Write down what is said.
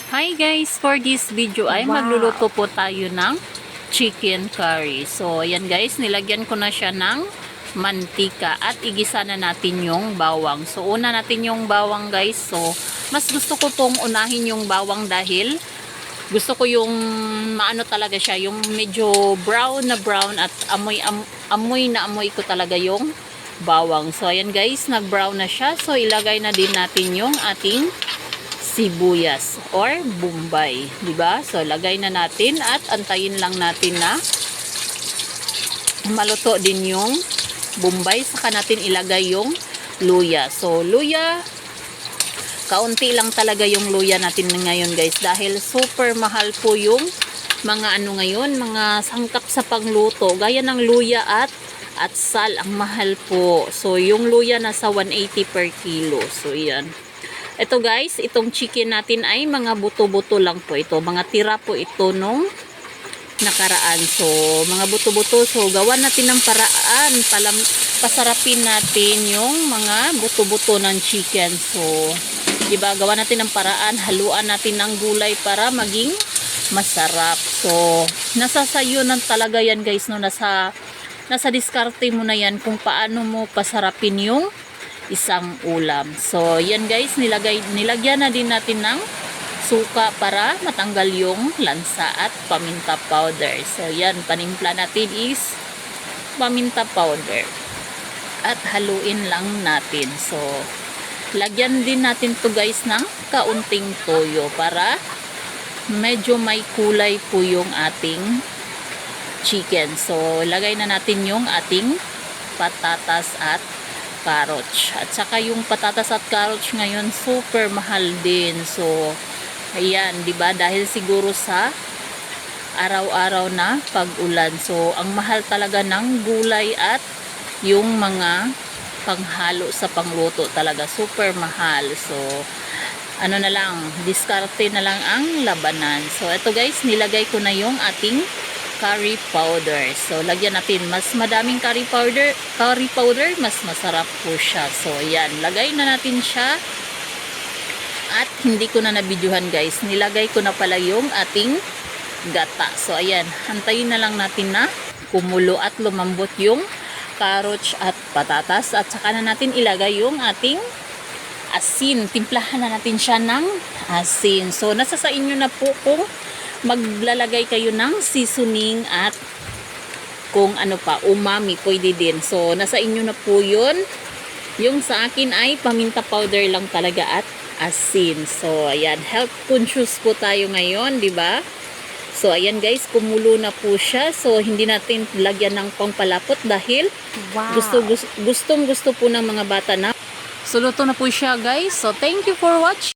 Hi guys, for this video ay magluluto po tayo ng chicken curry. So ayan guys, nilagyan ko na siya ng mantika at igisa na natin yung bawang. So una natin yung bawang guys. So mas gusto ko pong unahin yung bawang dahil gusto ko yung maano talaga siya, yung medyo brown at amoy ko talaga yung bawang. So ayan guys, nag-brown na siya. So ilagay na din natin yung ating sibuyas or bombay, di ba? So lagay na natin at antayin lang natin na maluto din yung bombay, saka natin ilagay yung luya. So luya, kaunti lang talaga yung luya natin ngayon guys dahil super mahal po yung mga ano ngayon, mga sangkap sa pangluto gaya ng luya at sal, ang mahal po. So yung luya nasa 180 per kilo. So yan. Ito guys, itong chicken natin ay mga buto-buto lang po ito. Mga tira po ito nung nakaraan. So, mga buto-buto. So, gawan natin ng paraan. Pasarapin natin yung mga buto-buto ng chicken. So, diba, gawan natin ng paraan. Haluan natin ng gulay para maging masarap. So, nasa sayo na talaga yan guys. No? Nasa diskarte mo na yan kung paano mo pasarapin yung isang ulam. So, yan guys, nilagyan na din natin ng suka para matanggal yung lansa at paminta powder. So, yan, panimpla natin is paminta powder. At haluin lang natin. So, lagyan din natin to guys ng kaunting toyo para medyo may kulay po yung ating chicken. So, lagay na natin yung ating patatas at carrots. At saka yung patatas at carrots ngayon super mahal din. So ayan, 'di ba? Dahil siguro sa araw-araw na pag-ulan. So ang mahal talaga ng gulay at yung mga panghalo sa pangluto talaga super mahal. So ano na lang, diskarte na lang ang labanan. So ito guys, nilagay ko na yung ating curry powder. So, lagyan natin mas madaming curry powder, mas masarap po siya. So, yan. Lagay na natin siya. At hindi ko na nabidyohan guys. Nilagay ko na pala yung ating gata. So, ayan. Hantayin na lang natin na kumulo at lumambot yung carrots at patatas. At saka na natin ilagay yung ating asin. Timplahan na natin siya ng asin. So, nasa sa inyo na po kung maglalagay kayo ng seasoning at kung ano pa, umami, pwede din. So, nasa inyo na po yun. Yung sa akin ay paminta powder lang talaga at asin. So, ayan, health conscious po tayo ngayon, di ba? So, ayan guys, kumulo na po siya. So, hindi natin lagyan ng pampalapot dahil gustong gusto po ng mga bata na. So, luto na po siya guys. So, thank you for watching.